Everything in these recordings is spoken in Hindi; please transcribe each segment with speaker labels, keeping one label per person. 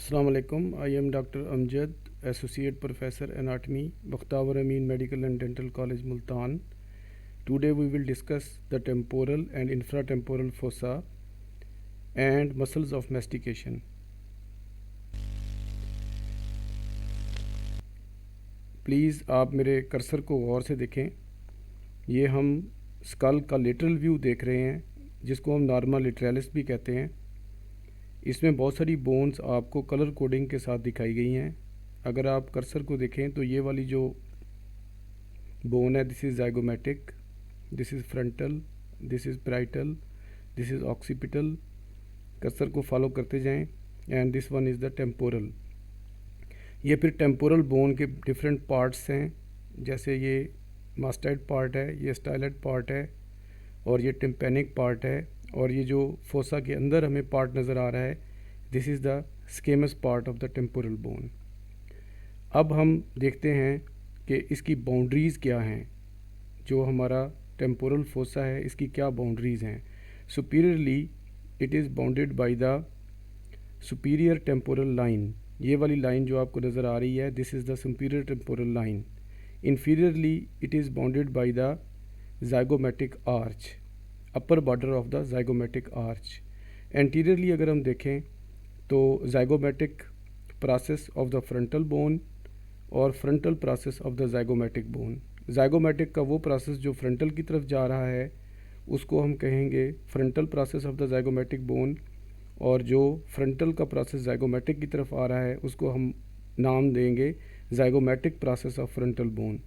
Speaker 1: Assalamu alaikum. I am Dr. Amjad, Associate Professor Anatomy, Bakhtavar Amin Medical and Dental College, Multan. Today we will discuss the temporal and infratemporal fossa and muscles of mastication. Please आप मेरे कर्सर को गौर से देखें। ये हम स्कल का लेटरल व्यू देख रहे हैं, जिसको हम नॉर्मा लिटरालिस भी कहते हैं। इसमें बहुत सारी बोन्स आपको कलर कोडिंग के साथ दिखाई गई हैं। अगर आप कर्सर को देखें तो ये वाली जो बोन है, this is zygomatic, this is frontal, this is parietal, this is occipital. Cursor को फॉलो करते जाएं and this one is the temporal. ये फिर टेम्पोरल बोन के डिफरेंट पार्ट्स हैं, जैसे ये मास्टाइड पार्ट है, ये स्टाइलेट पार्ट है और ये टिम्पेनिक पार्ट है, और ये जो फोसा के अंदर हमें पार्ट नज़र आ रहा है, this is the squamous part of the temporal bone. अब हम देखते हैं कि इसकी बाउंड्रीज़ क्या हैं। जो हमारा टेम्पोरल फोसा है, इसकी क्या बाउंड्रीज़ हैं। Superiorly it is bounded by the superior temporal line. ये वाली लाइन जो आपको नज़र आ रही है, this is the superior temporal line. Inferiorly it is bounded by the zygomatic arch, upper border of the zygomatic arch. Anteriorly अगर हम देखें तो zygomatic process of the frontal bone और frontal process of the zygomatic bone. Zygomatic का वो प्रोसेस जो फ्रंटल की तरफ जा रहा है, उसको हम कहेंगे frontal process of the zygomatic bone, और जो फ्रंटल का प्रोसेस ज़ाइगोमेटिक की तरफ आ रहा है, उसको हम नाम देंगे zygomatic process of frontal bone.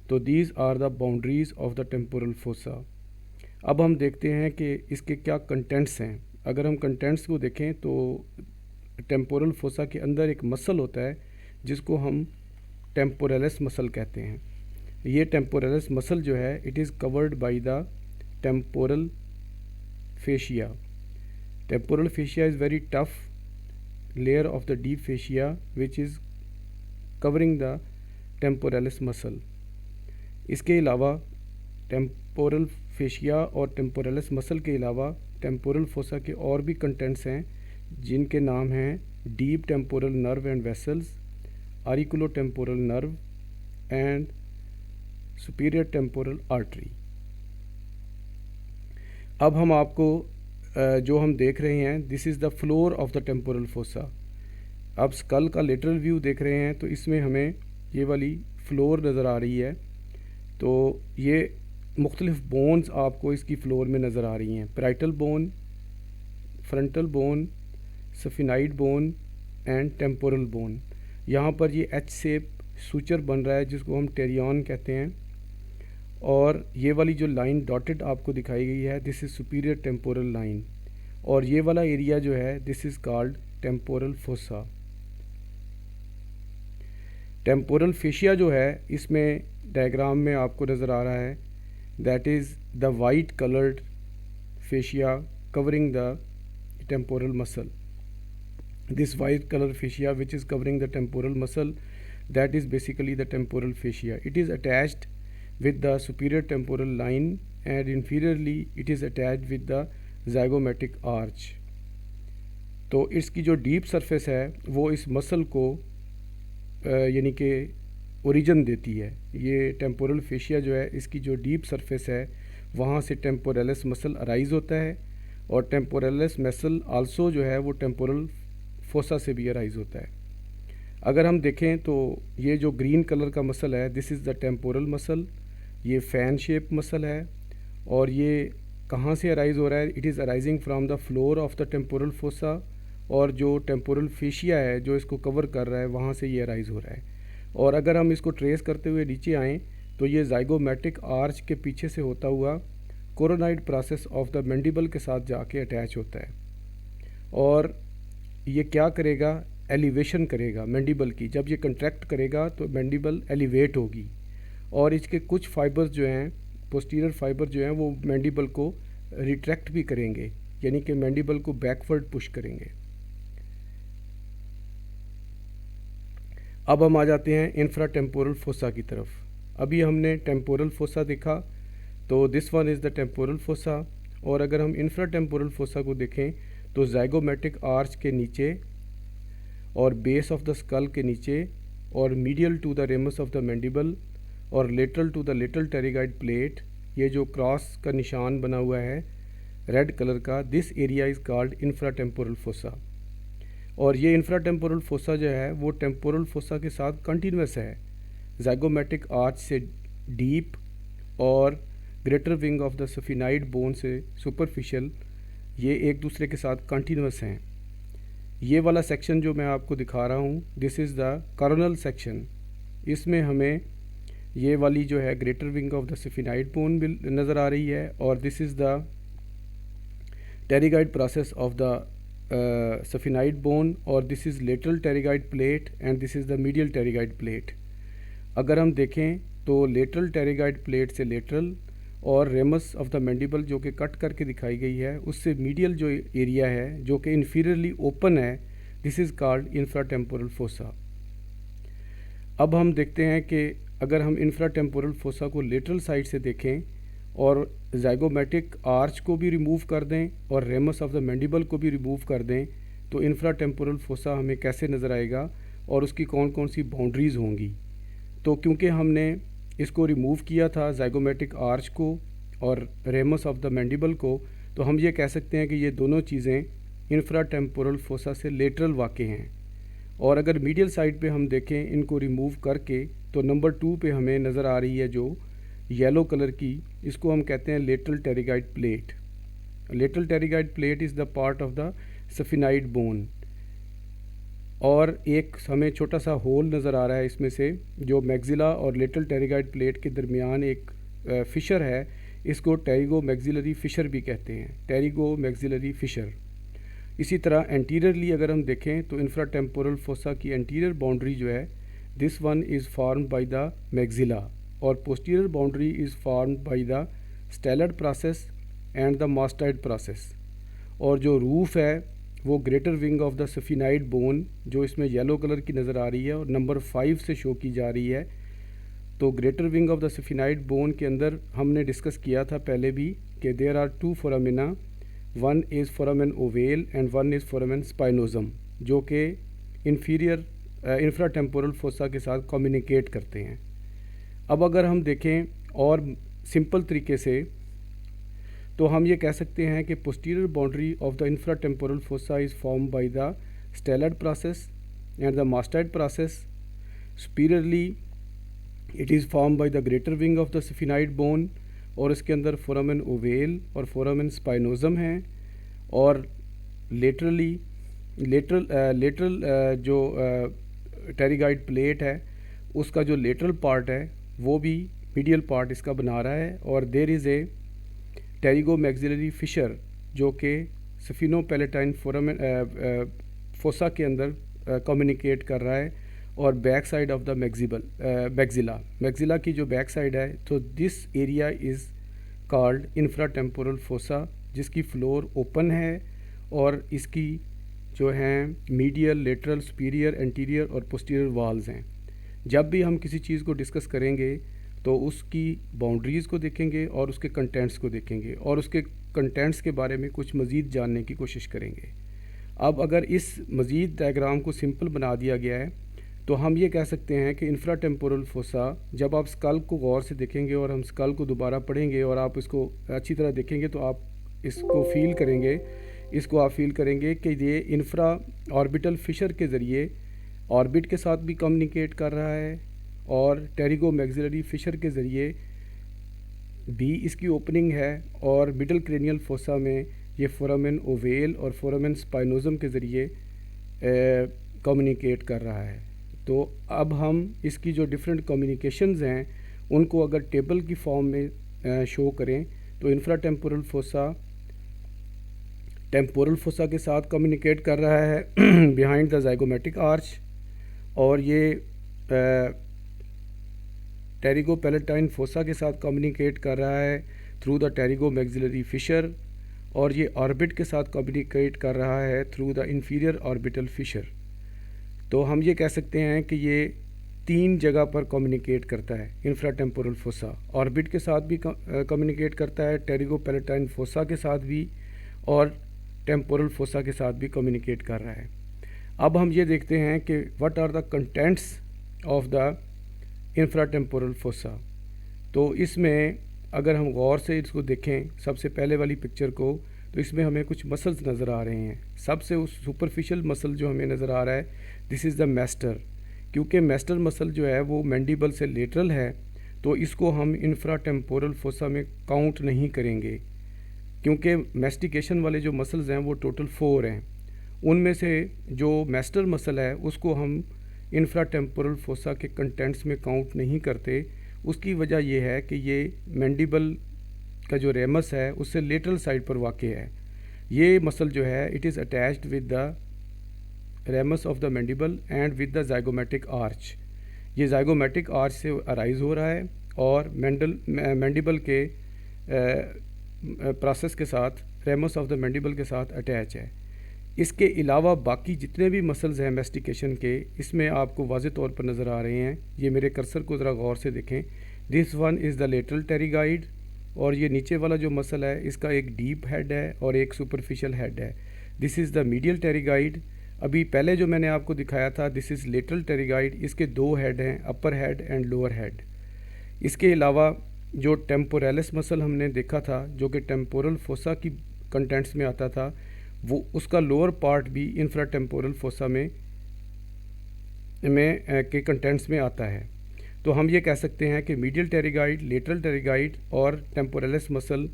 Speaker 1: तो these are the boundaries of the temporal fossa. अब हम देखते हैं कि इसके क्या कंटेंट्स हैं। अगर हम कंटेंट्स को देखें तो टेम्पोरल फोसा के अंदर एक मसल होता है जिसको हम टेम्पोरलिस मसल कहते हैं। ये टेम्पोरलिस मसल जो है, it is covered by the temporal fascia. Temporal fascia is very tough layer of the deep fascia which is covering the temporalis muscle. इसके अलावा टेम्पोरल फेशिया और टेम्पोरलिस मसल के अलावा टेम्पोरल फोसा के और भी कंटेंट्स हैं, जिनके नाम हैं deep temporal nerve and vessels, auriculo temporal nerve and superior temporal artery. अब हम आपको जो हम देख रहे हैं, this is the floor of the temporal fossa. अब स्कल का लेटरल व्यू देख रहे हैं तो इसमें हमें ये वाली फ्लोर नज़र आ रही है। तो ये मुख्तलिफ बोन्स आपको इसकी फ्लोर में नज़र आ रही हैं। Parietal bone, frontal bone, sphenoid bone and temporal bone. यहाँ पर ये एच शेप सूचर बन रहा है जिसको हम टेरियन कहते हैं, और ये वाली जो लाइन डॉटेड आपको दिखाई गई है, this is superior temporal line, और ये वाला एरिया जो है, this is called temporal fossa. Temporal fascia जो है, इसमें डायग्राम में आपको नज़र आ रहा है, that is the white colored fascia covering the temporal muscle. This white color fascia which is covering the temporal muscle, that is basically the temporal fascia. It is attached with the superior temporal line and inferiorly it is attached with the zygomatic arch. तो इसकी जो डीप सरफेस है वो इस मसल को यानी कि ओरिजिन देती है। ये टेम्पोरल फेशिया जो है, इसकी जो डीप सरफेस है, वहाँ से टेम्पोरलिस मसल अराइज होता है, और टेम्पोरलिस मसल आल्सो जो है वो टेम्पोरल फोसा से भी अराइज होता है। अगर हम देखें तो ये जो ग्रीन कलर का मसल है, this is the temporal muscle. ये फैन शेप मसल है, और ये कहाँ से अराइज हो रहा है, it is arising from the floor of the temporal fossa, और जो टेम्पोरल फेशिया है जो इसको कवर कर रहा है, वहाँ से ये अराइज हो रहा है। और अगर हम इसको ट्रेस करते हुए नीचे आएँ तो ये ज़ाइगोमेटिक आर्च के पीछे से होता हुआ coronoid process of the mandible के साथ जाके अटैच होता है, और ये क्या करेगा, एलिवेशन करेगा मैंडिबल की। जब ये कंट्रैक्ट करेगा तो मैंडिबल एलिवेट होगी, और इसके कुछ फाइबर्स जो हैं, पोस्टीरियर फाइबर जो हैं, वो मैंडिबल को रिट्रैक्ट भी करेंगे, यानी कि मैंडिबल को बैकवर्ड पुश करेंगे। अब हम आ जाते हैं इंफ्रा टेम्पोरल फोसा की तरफ। अभी हमने टेम्पोरल फोसा देखा, तो this one is the temporal fossa. और अगर हम इंफ्रा टेम्पोरल फोसा को देखें तो ज़ाइगोमेटिक आर्च के नीचे और बेस ऑफ द स्कल के नीचे, और medial to the ramus of the mandible, और lateral to the little pterygoid plate, ये जो क्रॉस का निशान बना हुआ है रेड कलर का, this area is called infratemporal fossa. और ये इंफ्राटेम्पोरल फोसा जो है वो टेम्पोरल फोसा के साथ कंटिन्यूस है, ज़ाइगोमेटिक आर्च से डीप और greater wing of the sphenoid bone से सुपरफिशियल, ये एक दूसरे के साथ कंटिन्यूस हैं। ये वाला सेक्शन जो मैं आपको दिखा रहा हूँ, this is the coronal section. इसमें हमें ये वाली जो है greater wing of the sphenoid bone भी नज़र आ रही है, और this is the pterygoid process of the sphenoid bone, और this is lateral pterygoid plate and this is the medial pterygoid plate. अगर हम देखें तो लेटरल टेरिगाइड प्लेट से लेटरल और रेमस ऑफ द मैंडिबल जो कि कट करके दिखाई गई है, उससे मीडियल जो एरिया है जो कि इन्फीरियरली ओपन है, this is called infratemporal fossa. अब हम देखते हैं कि अगर हम इंफ्राटेम्पोरल फोसा को लेटरल साइड से देखें और ज़ाइगोमेटिक आर्च को भी रिमूव कर दें और रेमस ऑफ द मैंडिबल को भी रिमूव कर दें, तो इंफ्राटेम्पोरल फोसा हमें कैसे नज़र आएगा और उसकी कौन कौन सी बाउंड्रीज़ होंगी। तो क्योंकि हमने इसको रिमूव किया था ज़ाइगोमेटिक आर्च को और रेमस ऑफ द मैंडिबल को, तो हम ये कह सकते हैं कि ये दोनों चीज़ें इंफ्राटेम्पोरल फोसा से लेटरल वाक़ हैं। और अगर मीडियल साइड पे हम देखें इनको रिमूव करके, तो नंबर 2 पे हमें नज़र आ रही है जो येलो कलर की, इसको हम कहते हैं lateral pterygoid plate. Lateral pterygoid plate is the part of the sphenoid bone, और एक हमें छोटा सा होल नज़र आ रहा है इसमें से, जो मैक्सिला और लेटरल टेरिगाइड प्लेट के दरमियान एक फिशर है, इसको टेरिगो मैक्सिलरी फिशर भी कहते हैं, टेरिगो मैक्सिलरी फिशर। इसी तरह एंटीरियरली अगर हम देखें तो इंफ्राटेम्पोरल फोसा की एंटीरियर बाउंड्री जो है, this one is formed by the maxilla, और posterior boundary is formed by the styloid process and the mastoid process. और जो रूफ है वो greater wing of the sphenoid bone, जो इसमें येलो कलर की नज़र आ रही है और नंबर 5 से शो की जा रही है। तो greater wing of the sphenoid bone के अंदर हमने डिस्कस किया था पहले भी कि there are 2 foramina, one is foramen ovale and one is foramen spinosum, जो कि इन्फीरियर इंफ्राटेम्पोरल फोसा के साथ कम्युनिकेट करते हैं। अब अगर हम देखें और सिंपल तरीके से, तो हम ये कह सकते हैं कि posterior boundary of the infratemporal fossa is form by the styloid process and the mastoid process. Superiorly it is form by the greater wing of the sphenoid bone, और इसके अंदर फोरामेन ओवेल और फोरामेन स्पाइनोजम हैं। और लेटरल जो टेरिगाइड प्लेट है उसका जो लेटरल पार्ट है वो भी मीडियल पार्ट इसका बना रहा है, और there is a pterygo maxillary fissure जो कि सफिनो पैलेटाइन फोरामेन फोसा के अंदर कम्युनिकेट कर रहा है, और back side of the maxilla की जो बैक साइड है, तो this area is called infratemporal fossa, जिसकी फ्लोर ओपन है और इसकी जो हैं मीडियल, लेटरल, सुपीरियर, एंटीरियर और पोस्टीरियर वाल्स हैं। जब भी हम किसी चीज़ को डिस्कस करेंगे तो उसकी बाउंड्रीज़ को देखेंगे और उसके कंटेंट्स को देखेंगे और उसके कंटेंट्स के बारे में कुछ मज़ीद जानने की कोशिश करेंगे। अब अगर इस मज़ीद डायग्राम को सिंपल बना दिया गया है तो हम ये कह सकते हैं कि इंफ्राटेम्पोरल फोसा, जब आप स्कल को गौर से देखेंगे और हम स्कल को दोबारा पढ़ेंगे और आप इसको अच्छी तरह देखेंगे तो आप इसको फील करेंगे कि ये इंफ्रा ऑर्बिटल फिशर के ज़रिए ऑर्बिट के साथ भी कम्युनिकेट कर रहा है, और टेरिगो मैक्सिलरी फिशर के ज़रिए भी इसकी ओपनिंग है, और मिडल क्रेनियल फोसा में ये फोरामेन ओवेल और फोरामेन स्पाइनोजम के ज़रिए कम्युनिकेट कर रहा है। तो अब हम इसकी जो डिफरेंट कम्युनिकेशंस हैं उनको अगर टेबल की फॉर्म में शो करें तो इंफ्राटेम्पोरल फोसा टेम्पोरल फोसा के साथ कम्युनिकेट कर रहा है बिहाइंड द ज़ाइगोमेटिक आर्च, और ये टेरिगो पैलेटाइन फोसा के साथ कम्युनिकेट कर रहा है through the pterygo maxillary Fisher, और ये ऑर्बिट के साथ कम्युनिकेट कर रहा है through the inferior orbital Fisher. तो हम ये कह सकते हैं कि ये 3 जगह पर कम्युनिकेट करता है इंफ्राटेम्पोरल फोसा। ऑर्बिट के साथ भी कम्युनिकेट करता है, टेरिगो पैलेटाइन फोसा के साथ भी, और टेम्पोरल फोसा के साथ भी कम्युनिकेट कर रहा है। अब हम ये देखते हैं कि what are the contents of the infratemporal fossa. तो इसमें अगर हम गौर से इसको देखें, सबसे पहले वाली पिक्चर को, तो इसमें हमें कुछ मसल्स नज़र आ रहे हैं। सबसे उस सुपरफिशियल मसल जो हमें नज़र आ रहा है, दिस इज़ द मैस्टर। क्योंकि मैस्टर मसल जो है वो मैंडिबल से लेटरल है, तो इसको हम इंफ्राटेम्पोरल फोसा में काउंट नहीं करेंगे, क्योंकि मैस्टिकेशन वाले जो मसल्स हैं वो टोटल 4 हैं। उनमें से जो मैस्टर मसल है उसको हम इंफ्राटेम्पोरल फोसा के कंटेंट्स में काउंट नहीं करते। उसकी वजह यह है कि ये मैंडिबल का जो रेमस है उससे लेटरल साइड पर वाक़ है। ये मसल जो है it is attached with the ramus of the mandible and with the zygomatic arch. ये ज़ाइगोमेटिक आर्च से अराइज हो रहा है और मैंडिबल के प्रोसेस के साथ, रेमस ऑफ द मैंडिबल के साथ अटैच है। इसके अलावा बाकी जितने भी मसल्स हैं मैस्टिकेशन के, इसमें आपको वाज़े तौर पर नज़र आ रहे हैं। ये मेरे कर्सर को ज़रा गौर से देखें। This one is the lateral pterygoid, और ये नीचे वाला जो मसल है इसका एक डीप हेड है और एक सुपरफिशियल हेड है। This is the medial pterygoid. अभी पहले जो मैंने आपको दिखाया था दिस इज़ लेटरल टेरिगाइड, इसके 2 हेड हैं, upper head and lower head. इसके अलावा जो टेम्पोरलिस मसल हमने देखा था जो कि टेम्पोरल फोसा की कंटेंट्स में आता था, वो उसका लोअर पार्ट भी इंफ्राटेम्पोरल फोसा में के कंटेंट्स में आता है। तो हम ये कह सकते हैं कि मीडियल टेरिगाइड, लेटरल टेरिगाइड और टेम्पोरलिस मसल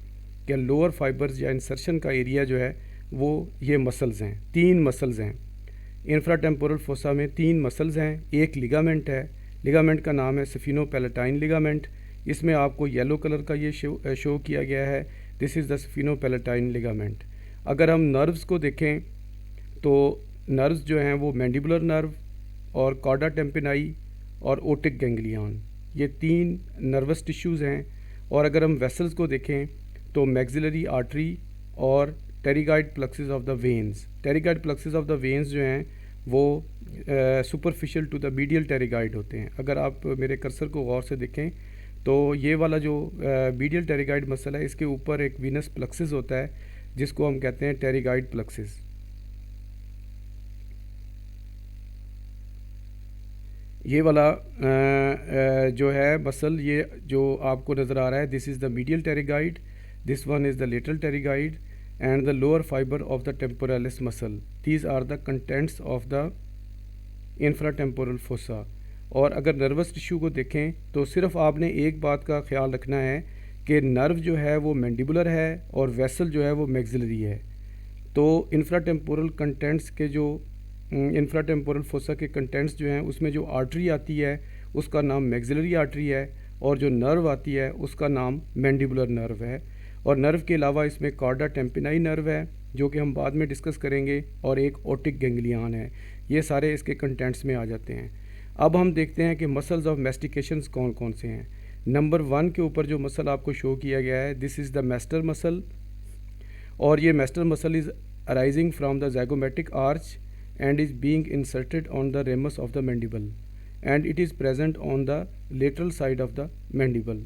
Speaker 1: के लोअर फाइबर्स या इंसर्शन का एरिया जो है वो ये मसल्स हैं। 3 मसल्स हैं इंफ्राटेम्पोरल फोसा में, 3 मसल्स हैं। एक लिगामेंट है, लिगामेंट का नाम है सफिनोपैलेटाइन लिगामेंट। इसमें आपको येलो कलर का ये शो किया गया है, दिस इज़ द सफिनोपैलेटाइन लिगामेंट। अगर हम नर्व्स को देखें तो नर्व्स जो हैं वो मैंडिबुलर नर्व और कॉर्डा टेम्पिनाई और ओटिक गैंग्लियन, ये 3 नर्वस टिश्यूज़ हैं। और अगर हम वेसल्स को देखें तो मैक्सिलरी आर्टरी और pterygoid plexus of the veins. Pterygoid plexus of the veins जो हैं वो superficial to the medial pterygoid होते हैं। अगर आप मेरे कर्सर को गौर से देखें तो ये वाला जो मीडियल टेरिगाइड मसल है इसके ऊपर एक वीनस प्लक्सेस होता है जिसको हम कहते हैं टेरिगाइड प्लक्सेस। ये वाला जो है मसल, ये जो आपको नज़र आ रहा है, this is the medial pterygoid, this one is the lateral pterygoid and the lower fibre of the temporalis muscle. These are the contents of the infratemporal fossa. और अगर नर्वस टिश्यू को देखें तो सिर्फ आपने एक बात का ख्याल रखना है कि नर्व जो है वो मैंडिबुलर है और वेसल जो है वो मैक्सिलरी है। तो इंफ्राटेम्पोरल कंटेंट्स के जो इंफ्राटेम्पोरल फोसा के कंटेंट्स जो हैं उसमें जो आर्टरी आती है उसका नाम मैक्सिलरी आर्टरी है, और जो नर्व आती है उसका नाम मैंडिबुलर नर्व है। और नर्व के अलावा इसमें कॉर्डा टेम्पिनाई नर्व है जो कि हम बाद में डिस्कस करेंगे, और एक ओटिक गैंग्लियन है। ये सारे इसके कंटेंट्स में आ जाते हैं। अब हम देखते हैं कि मसल्स ऑफ मैस्टिकेशंस कौन कौन से हैं। नंबर 1 के ऊपर जो मसल आपको शो किया गया है, this is the masseter muscle, और ये masseter muscle is arising from the zygomatic arch and is being inserted on the ramus of the mandible and it is present on the lateral side of the mandible।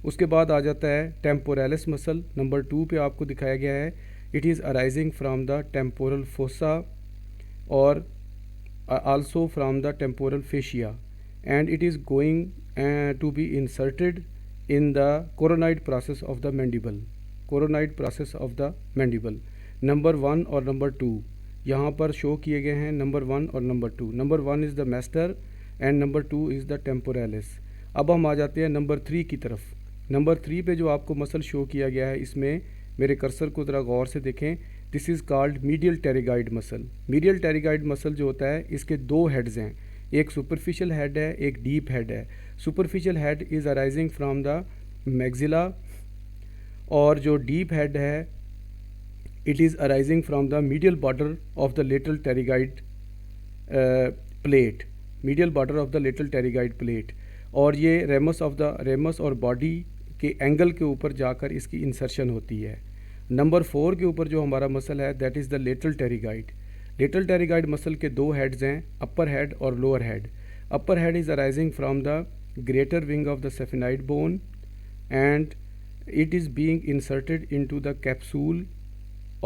Speaker 1: उसके बाद आ जाता है टेम्पोरलिस मसल, नंबर 2 पे आपको दिखाया गया है। It is arising from the temporal fossa और also from the temporal fascia and it is going to be inserted in the coronoid process of the mandible, coronoid process of the mandible. Number 1 और नंबर 2 यहाँ पर शो किए गए हैं, नंबर 1 और number 2। Number 1 is the masseter and number 2 is the temporalis. अब हम आ जाते हैं नंबर 3 की तरफ। नंबर 3 पे जो आपको मसल शो किया गया है, इसमें मेरे कर्सर को ज़रा गौर से देखें, this is called medial pterygoid muscle. Medial pterygoid muscle जो होता है इसके 2 हेड्स हैं, एक सुपरफिशियल हेड है, एक डीप हेड है। Superficial head is arising from the maxilla, और जो डीप हेड है it is arising from the medial border of the lateral pterygoid plate, medial border of the lateral pterygoid plate। और ये रेमस और बॉडी के एंगल के ऊपर जाकर इसकी इंसर्शन होती है। नंबर 4 के ऊपर जो हमारा मसल है that is the lateral pterygoid. Lateral pterygoid muscle के 2 हेड्स हैं, अपर हेड और lower head. Upper head is arising from the greater wing of the sphenoid bone and it is being inserted into the capsule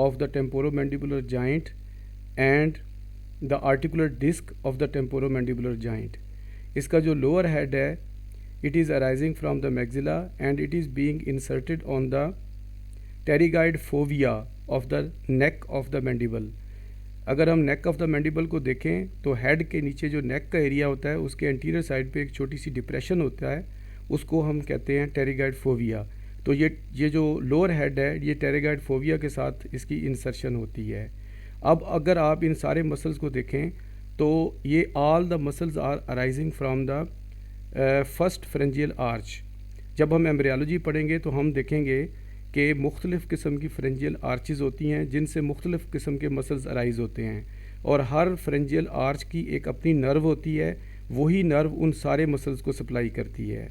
Speaker 1: of the temporomandibular joint and the articular disc of the temporomandibular joint. इसका जो लोअर हेड है, it is arising from the maxilla and it is being inserted on the pterygoid fovea of the neck of the mandible. अगर हम नेक ऑफ द मैंडिबल को देखें तो हेड के नीचे जो नेक का एरिया होता है उसके एंटीरियर साइड पे एक छोटी सी डिप्रेशन होता है, उसको हम कहते हैं टेरिगाइड फोविया। तो ये जो लोअर हेड है ये टेरिगाइड फोविया के साथ इसकी इंसर्शन होती है। अब अगर आप इन सारे मसल्स को देखें तो ये all the muscles are arising from the first pharyngeal arch. जब हम एम्ब्रियोलॉजी पढ़ेंगे तो हम देखेंगे कि मुख्तलिफ़ किस्म की फ्रेंजियल आर्चेज़ होती हैं जिनसे मुख्तलिफ़ किस्म के मसल्स अराइज होते हैं, और हर फ्रेंजियल आर्च की एक अपनी नर्व होती है, वही नर्व उन सारे मसल्स को सप्लाई करती है।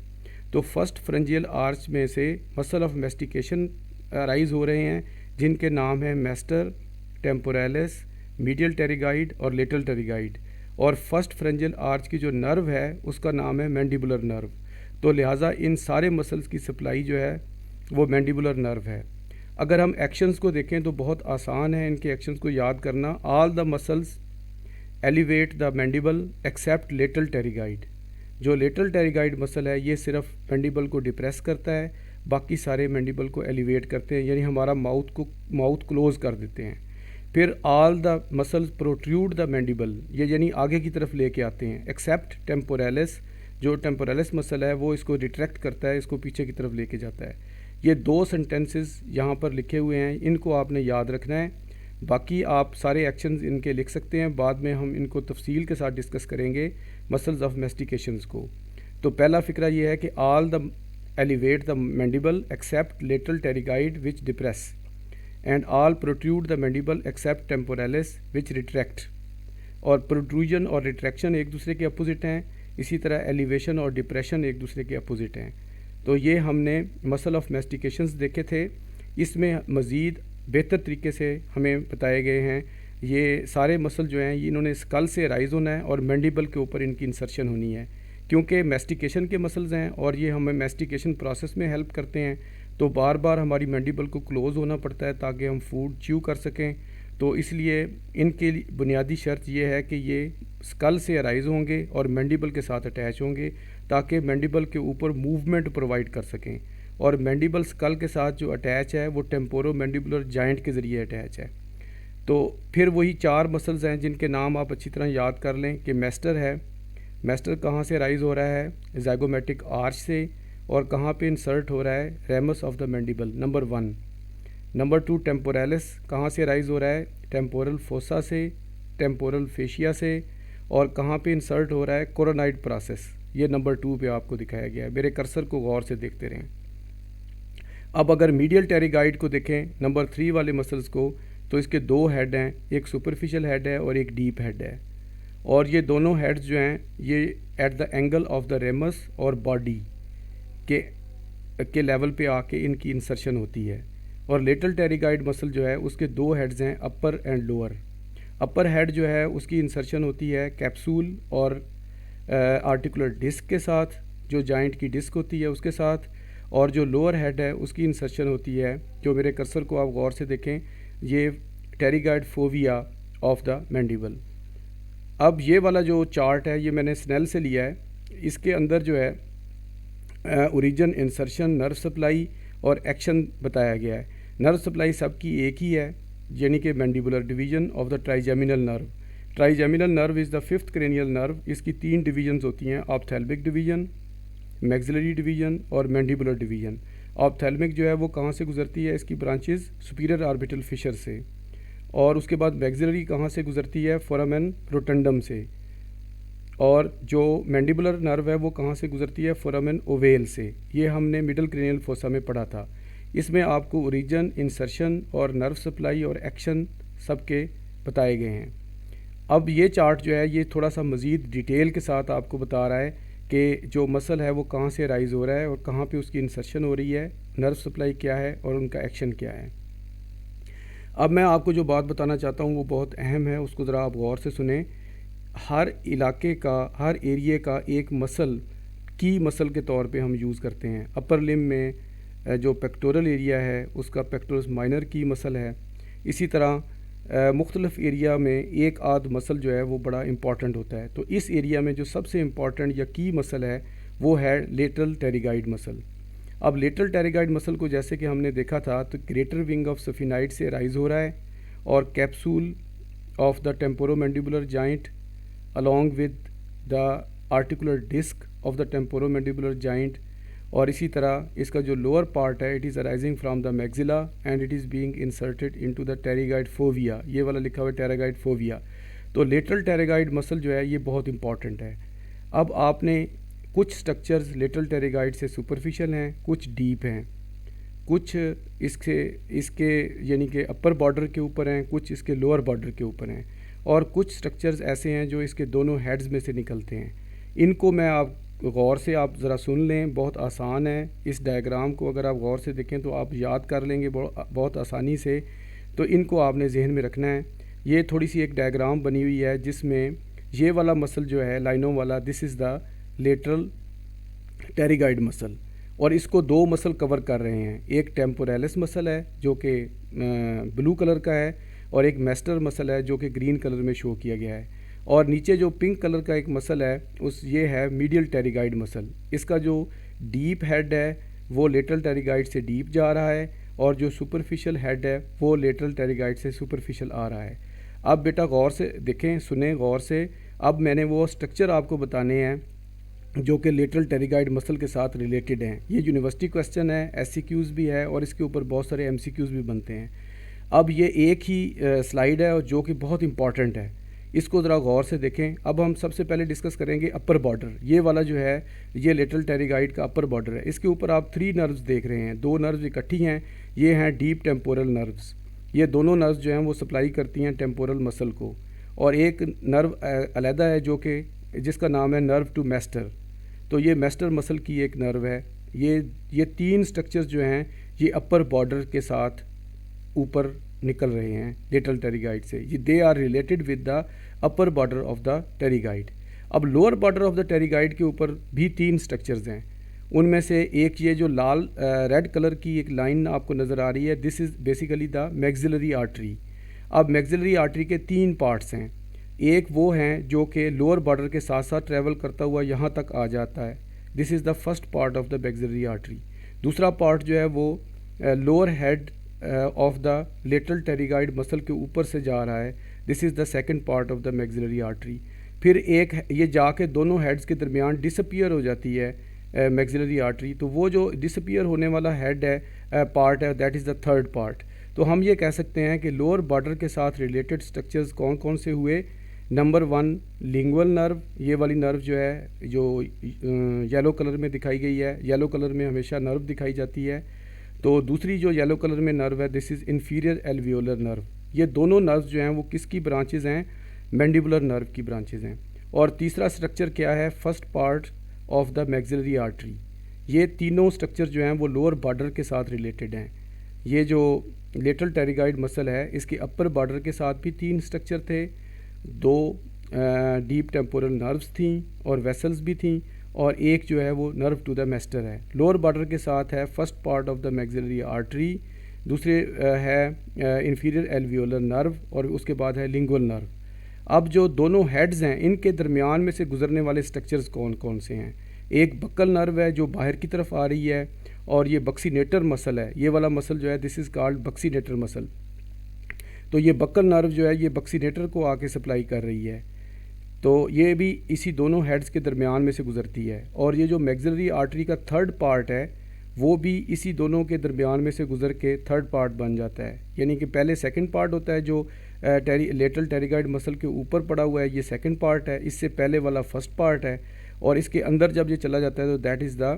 Speaker 1: तो फर्स्ट फ्रेंजियल आर्च में से मसल ऑफ मैस्टिकेशन अराइज हो रहे हैं जिनके नाम हैं मैस्टर, टेम्पोरालिस, मीडियल टेरिगाइड और लेटरल टेरिगाइड। और फर्स्ट फ्रेंजियल आर्च की जो नर्व है उसका नाम है मैंडिबुलर नर्व। तो लिहाजा इन सारे मसल्स की सप्लाई जो है वो मैंडिबुलर नर्व है। अगर हम एक्शंस को देखें तो बहुत आसान है इनके एक्शंस को याद करना। All the muscles elevate the mandible except lateral pterygoid. जो लेटरल टेरिगाइड मसल है ये सिर्फ मैंडिबल को डिप्रेस करता है, बाकी सारे मैंडिबल को एलिवेट करते हैं, यानी हमारा माउथ क्लोज कर देते हैं। फिर all the muscles protrude the mandible, ये यानी आगे की तरफ लेके आते हैं, एक्सेप्ट टेम्पोरालिस। जो टेम्पोरालिस मसल है वो इसको रिट्रैक्ट करता है, इसको पीछे की तरफ लेके जाता है। ये दो सेंटेंसेस यहाँ पर लिखे हुए हैं, इनको आपने याद रखना है। बाकी आप सारे एक्शंस इनके लिख सकते हैं, बाद में हम इनको तफसील के साथ डिस्कस करेंगे मसल्स ऑफ मैस्टिकेशंस को। तो पहला फ़िक्रा ये है कि all the elevate the mandible except lateral pterygoid which depress, and all protrude the mandible except temporalis which retract. और प्रोट्रूजन और रिट्रैक्शन एक दूसरे के अपोजिट हैं, इसी तरह एलिवेशन और डिप्रेशन एक दूसरे के अपोजिट हैं। तो ये हमने मसल ऑफ मैस्टिकेशंस देखे थे। इसमें मज़ीद बेहतर तरीके से हमें बताए गए हैं ये सारे मसल जो हैं ये इन्होंने स्कल से राइज होना है और मैंडिबल के ऊपर इनकी इंसर्शन होनी है, क्योंकि मैस्टिकेशन के मसल्स हैं और ये हमें मैस्टिकेशन प्रोसेस में हेल्प करते हैं। तो बार बार हमारी मैंडिबल को क्लोज़ होना पड़ता है ताकि हम फूड च्यू कर सकें। तो इसलिए इनके बुनियादी शर्त ये है कि ये स्कल से अराइज होंगे और मैंडिबल के साथ अटैच होंगे ताकि मैंडिबल के ऊपर मूवमेंट प्रोवाइड कर सकें। और मैंडिबल स्कल के साथ जो अटैच है वो टेम्पोरो मैंडिबुलर जॉइंट के ज़रिए अटैच है। तो फिर वही चार मसल्स हैं जिनके नाम आप अच्छी तरह याद कर लें कि मैस्टर है। मैस्टर कहाँ से राइज हो रहा है? ज़ाइगोमेटिक आर्च से। और कहाँ पे इंसर्ट हो रहा है? Ramus of the mandible, number 1। Number 2 टेम्पोरालिस कहाँ से राइज हो रहा है? टेम्पोरल फोसा से, टेम्पोरल फेशिया से। और कहाँ पे इंसर्ट हो रहा है? Coronoid process. ये नंबर 2 पे आपको दिखाया गया है। मेरे कर्सर को गौर से देखते रहें। अब अगर मीडियल टेरिगाइड को देखें, नंबर 3 वाले मसल्स को, तो इसके 2 हेड हैं, एक सुपरफिशियल हेड है और एक डीप हेड है। और ये दोनों हेड्स जो हैं ये at the angle of the ramus और बॉडी के लेवल पे आके इनकी इंसर्शन होती है। और लेटरल टेरिगाइड मसल जो है उसके 2 हेड्स हैं, अपर एंड लोअर। अपर हेड जो है उसकी इंसर्शन होती है कैप्सूल और आर्टिकुलर डिस्क के साथ, जो जॉइंट की डिस्क होती है उसके साथ। और जो लोअर हेड है उसकी इंसर्शन होती है, जो मेरे कर्सर को आप गौर से देखें, ये टेरिगाइड फोविया ऑफ द मैंडिबल। अब ये वाला जो चार्ट है ये मैंने स्नेल से लिया है। इसके अंदर जो है ओरिजिन, इंसर्शन, नर्व सप्लाई और एक्शन बताया गया है। नर्व सप्लाई सबकी एक ही है, यानी कि mandibular division of the trigeminal nerve. Trigeminal nerve is the 5th cranial nerve. इसकी 3 डिवीजन्स होती हैं, ऑप्थेल्मिक डिवीजन, मैक्सिलरी डिवीजन और मैंडिबुलर डिवीजन। ऑप्थेल्मिक जो है वो कहाँ से गुजरती है? इसकी ब्रांचेस सुपीरियर ऑर्बिटल फिशर से। और उसके बाद मैक्सिलरी कहाँ से गुजरती है? फोरामेन रोटंडम से। और जो मैंडिबुलर नर्व है वो कहाँ से गुजरती है? फोरामेन ओवेल से। ये हमने मिडल क्रेनियल फोसा में पढ़ा था। इसमें आपको ओरिजिन, इंसर्शन और नर्व सप्लाई और एक्शन सबके बताए गए हैं। अब ये चार्ट जो है ये थोड़ा सा मज़ीद डिटेल के साथ आपको बता रहा है कि जो मसल है वो कहाँ से राइज हो रहा है और कहाँ पे उसकी इंसर्शन हो रही है, नर्व सप्लाई क्या है और उनका एक्शन क्या है। अब मैं आपको जो बात बताना चाहता हूँ वो बहुत अहम है, उसको ज़रा आप गौर से सुने। हर इलाके का, हर एरिए का एक मसल की मसल के तौर पे हम यूज़ करते हैं। अपर लिम में जो पेक्टोरल एरिया है उसका पेक्टोरस माइनर की मसल है। इसी तरह मुख्तलिफ़ एरिया में एक आध मसल जो है वो बड़ा इम्पॉर्टेंट होता है। तो इस एरिया में जो सबसे इम्पॉर्टेंट या की मसल है वो है लेटरल टेरिगाइड मसल। अब लेटरल टेरिगाइड मसल को जैसे कि हमने देखा था तो ग्रेटर विंग ऑफ सफिनाइड से राइज हो रहा है और capsule of the temporomandibular joint along with the articular disc of the temporomandibular joint, और इसी तरह इसका जो लोअर पार्ट है it is arising from the maxilla and it is being inserted into the pterygoid fovea. ये वाला लिखा हुआ है टेरिगाइड फोविया। तो लेटरल टेरिगाइड मसल जो है ये बहुत इंपॉर्टेंट है। अब आपने कुछ स्ट्रक्चर्स लेटरल टेरिगाइड से सुपरफिशियल हैं, कुछ डीप हैं, कुछ इसके यानी कि अपर बॉर्डर के ऊपर हैं, कुछ इसके लोअर बॉर्डर के ऊपर हैं, और कुछ स्ट्रक्चर्स ऐसे हैं जो इसके दोनों हेड्स में से निकलते हैं। इनको मैं आप गौर से आप ज़रा सुन लें, बहुत आसान है। इस डायग्राम को अगर आप गौर से देखें तो आप याद कर लेंगे बहुत आसानी से। तो इनको आपने जहन में रखना है। ये थोड़ी सी एक डायग्राम बनी हुई है जिसमें ये वाला मसल जो है लाइनों वाला, this is the lateral pterygoid muscle, और इसको दो मसल कवर कर रहे हैं। एक टेम्पोरालिस मसल है जो कि ब्लू कलर का है, और एक मैस्टर मसल है जो कि ग्रीन कलर में शो किया गया है। और नीचे जो पिंक कलर का एक मसल है ये है मीडियल टेरिगाइड मसल। इसका जो डीप हेड है वो लेटरल टेरिगाइड से डीप जा रहा है, और जो सुपरफिशियल हेड है वो लेटरल टेरिगाइड से सुपरफिशियल आ रहा है। अब बेटा गौर से देखें, सुने गौर से। अब मैंने वो स्ट्रक्चर आपको बताने हैं जो कि लेटरल टेरिगाइड मसल के साथ रिलेटेड हैं। ये यूनिवर्सिटी क्वेश्चन है, एससीक्यूज़ भी है, और इसके ऊपर बहुत सारे एमसीक्यूज़ भी बनते हैं। अब ये एक ही स्लाइड है और जो कि बहुत इंपॉर्टेंट है, इसको ज़रा गौर से देखें। अब हम सबसे पहले डिस्कस करेंगे अपर बॉर्डर। ये वाला जो है ये लेटरल टेरिगाइड का अपर बॉर्डर है। इसके ऊपर आप 3 नर्व्स देख रहे हैं, 2 नर्व्स इकट्ठी हैं। ये हैं डीप टेम्पोरल नर्व्स। ये दोनों नर्व्स जो हैं वो सप्लाई करती हैं टेम्पोरल मसल को, और एक नर्व अलहदा है जो कि जिसका नाम है नर्व टू मैस्टर। तो ये मैस्टर मसल की एक नर्व है। ये 3 स्ट्रक्चर्स जो हैं ये अपर बॉर्डर के साथ ऊपर निकल रहे हैं लेटरल टेरिगाइड से। ये they are related with the upper border of the pterygoid. अब lower border of the pterygoid के ऊपर भी 3 स्ट्रक्चर्स हैं। उनमें से एक ये जो लाल रेड कलर की एक लाइन आपको नज़र आ रही है, this is basically the maxillary artery. अब मैक्सिलरी आर्टरी के 3 पार्ट्स हैं। एक वो हैं जो कि लोअर बॉर्डर के साथ साथ ट्रैवल करता हुआ यहाँ तक आ जाता है, this is the first part of the maxillary artery. दूसरा पार्ट जो है वो lower head of the lateral pterygoid muscle के ऊपर से जा रहा है, this is the second part of the maxillary artery. फिर एक ये जाके दोनों हेड्स के दरमियान डिसअपीयर हो जाती है मैक्सिलरी आर्टरी। तो वो जो डिसअपीयर होने वाला हेड है पार्ट है, that is the third part. तो हम ये कह सकते हैं कि लोअर बॉर्डर के साथ रिलेटेड स्ट्रक्चर्स कौन कौन से हुए। नंबर 1 लिंगुअल नर्व, ये वाली नर्व जो है जो येलो कलर में दिखाई गई है, येलो कलर में हमेशा नर्व दिखाई जाती है। तो दूसरी जो येलो कलर में नर्व है this is inferior alveolar nerve. ये दोनों नर्व्स जो हैं वो किसकी ब्रांचेज हैं, मैंडिबुलर नर्व की ब्रांचेज हैं। और तीसरा स्ट्रक्चर क्या है, first part of the maxillary artery. ये तीनों स्ट्रक्चर जो हैं वो लोअर बॉर्डर के साथ रिलेटेड हैं। ये जो लेटरल टेरिगाइड मसल है इसके अपर बॉर्डर के साथ भी 3 स्ट्रक्चर थे, 2 डीप टेम्पोरल नर्व्स थी और वेसल्स भी थी, और एक जो है वो नर्व टू द मैस्टर है। लोअर बॉर्डर के साथ है first part of the maxillary artery, दूसरे है इन्फीरियर एल्वियोलर नर्व, और उसके बाद है लिंगुअल नर्व। अब जो दोनों हेड्स हैं इनके दरमियान में से गुजरने वाले स्ट्रक्चर्स कौन कौन से हैं। एक बक्कल नर्व है जो बाहर की तरफ आ रही है, और ये बक्सीनेटर मसल है। ये वाला मसल जो है this is called buccinator muscle. तो ये बक्कल नर्व जो है ये बक्सीनेटर को आके सप्लाई कर रही है। तो ये भी इसी दोनों हेड्स के दरमियान में से गुजरती है। और ये जो मैक्सिलरी आर्टरी का थर्ड पार्ट है वो भी इसी दोनों के दरमियान में से गुजर के थर्ड पार्ट बन जाता है। यानी कि पहले सेकंड पार्ट होता है जो लेटरल टेरिगाइड मसल के ऊपर पड़ा हुआ है, ये सेकंड पार्ट है। इससे पहले वाला फर्स्ट पार्ट है, और इसके अंदर जब ये चला जाता है तो that is the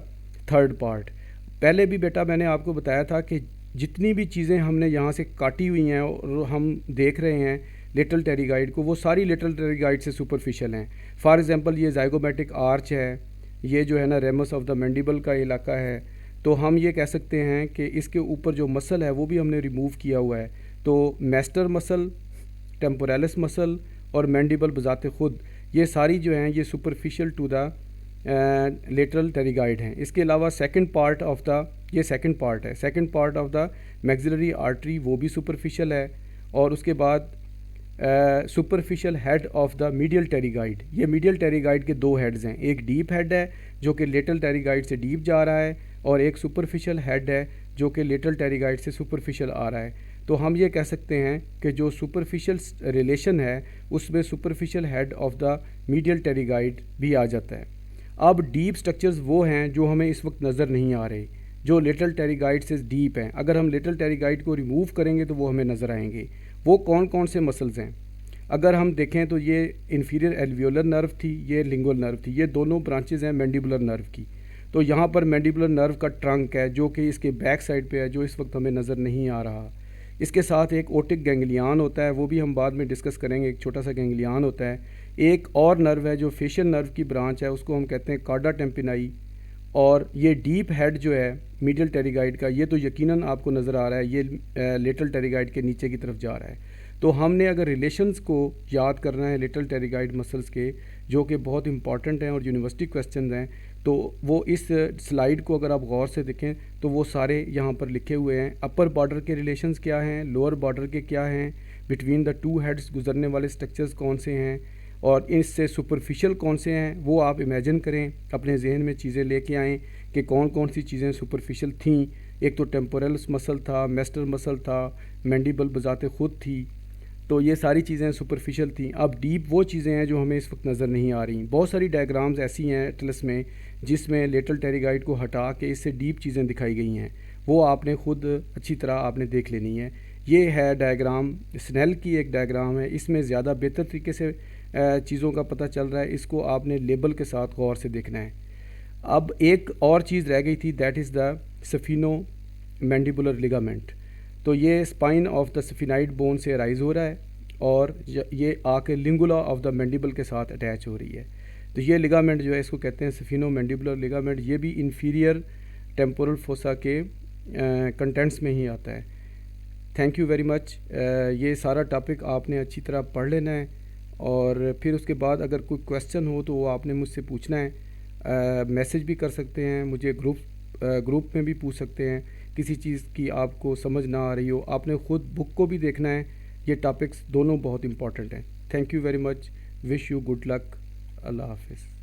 Speaker 1: third part. पहले भी बेटा मैंने आपको बताया था कि जितनी भी चीज़ें हमने यहाँ से काटी हुई हैं और हम देख रहे हैं लेटरल टेरिगाइड को, वो सारी लेटरल टेरिगाइड से सुपरफिशियल हैं। फॉर एग्जांपल ये जाइगोमेटिक आर्च है, ये जो है ना रेमस ऑफ द मैंडिबल का इलाका है। तो हम ये कह सकते हैं कि इसके ऊपर जो मसल है वो भी हमने रिमूव किया हुआ है। तो मैस्टर मसल, टेम्पोरालिस मसल और मैंडिबल बजाते ख़ुद ये सारी जो हैं ये superficial to the lateral pterygoid हैं। इसके अलावा सेकंड पार्ट ऑफ द, ये सेकंड पार्ट है, second part of the maxillary artery वो भी सुपरफिशियल है। और उसके बाद superficial head of the medial pterygoid. ये मीडियल टेरिगाइड के दो हेड्स हैं, एक डीप हेड है जो कि लेटरल टेरिगाइड से डीप जा रहा है, और एक सुपरफिशियल हेड है जो कि लेटरल टेरिगाइड से सुपरफिशियल आ रहा है। तो हम ये कह सकते हैं कि जो सुपरफिशियल रिलेशन है उसमें superficial head of the medial pterygoid भी आ जाता है। अब डीप स्ट्रक्चर्स वो हैं जो हमें इस वक्त नज़र नहीं आ रहे, जो लेटरल टेरिगाइड से डीप हैं। अगर हम लेटरल टेरिगाइड को रिमूव करेंगे तो वो हमें नज़र आएंगे। वो कौन कौन से मसल्स हैं? अगर हम देखें तो ये इन्फीरियर एल्वियोलर नर्व थी, ये लिंगुअल नर्व थी, ये दोनों ब्रांचेज हैं मैंडिबुलर नर्व की। तो यहाँ पर मैंडिबुलर नर्व का ट्रंक है जो कि इसके बैक साइड पे है, जो इस वक्त हमें नज़र नहीं आ रहा। इसके साथ एक ओटिक गैंग्लियान होता है, वो भी हम बाद में डिस्कस करेंगे, एक छोटा सा गैंग्लियान होता है। एक और नर्व है जो फेशियल नर्व की ब्रांच है, उसको हम कहते हैं कार्डा टेम्पिनाई। और ये डीप हेड जो है मीडियल टेरिगाइड का, ये तो यकीनन आपको नज़र आ रहा है, ये लेटरल टेरिगाइड के नीचे की तरफ जा रहा है। तो हमने अगर रिलेशंस को याद करना है लेटरल टेरिगाइड मसल्स के, जो कि बहुत इंपॉर्टेंट हैं और यूनिवर्सिटी क्वेश्चन हैं, तो वो इस स्लाइड को अगर आप गौर से देखें तो वो सारे यहाँ पर लिखे हुए हैं। अपर बॉर्डर के रिलेशंस क्या हैं, लोअर बॉर्डर के क्या हैं, बिटवीन द टू हेड्स गुजरने वाले स्ट्रक्चर्स कौन से हैं, और इससे सुपरफिशियल कौन से हैं, वो आप इमेजिन करें, अपने जहन में चीज़ें लेके आएँ कि कौन कौन सी चीज़ें सुपरफिशियल थीं। एक तो टेम्पोरल मसल था, मेस्टर मसल था, मैंडिबल बजाते खुद थी, तो ये सारी चीज़ें सुपरफिशियल थी। अब डीप वो चीज़ें हैं जो हमें इस वक्त नज़र नहीं आ रही। बहुत सारी डायग्राम्स ऐसी हैं एटलस में जिसमें लेटरल टेरिगाइड को हटा के इससे डीप चीज़ें दिखाई गई हैं, वो आपने खुद अच्छी तरह आपने देख लेनी है। ये है डायग्राम, स्नेल की एक डायग्राम है, इसमें ज़्यादा बेहतर तरीके से चीज़ों का पता चल रहा है। इसको आपने लेबल के साथ गौर से देखना है। अब एक और चीज़ रह गई थी, that is the sphenomandibular ligament. तो ये spine of the sphenoid bone से राइज हो रहा है और ये आके लिंगुला ऑफ द मैंडिबल के साथ अटैच हो रही है। तो ये लिगामेंट जो है इसको कहते हैं सफिनो मैंडिबुलर लिगामेंट। ये भी इन्फीरियर टेम्पोरल फोसा के कंटेंट्स में ही आता है। Thank you very much. ये सारा टॉपिक आपने अच्छी तरह पढ़ लेना है, और फिर उसके बाद अगर कोई क्वेश्चन हो तो वो आपने मुझसे पूछना है। मैसेज भी कर सकते हैं मुझे, ग्रुप में भी पूछ सकते हैं। किसी चीज़ की आपको समझ ना आ रही हो, आपने ख़ुद बुक को भी देखना है। ये टॉपिक्स दोनों बहुत इंपॉर्टेंट हैं। Thank you very much. Wish you good luck. अल्लाह हाफिज़।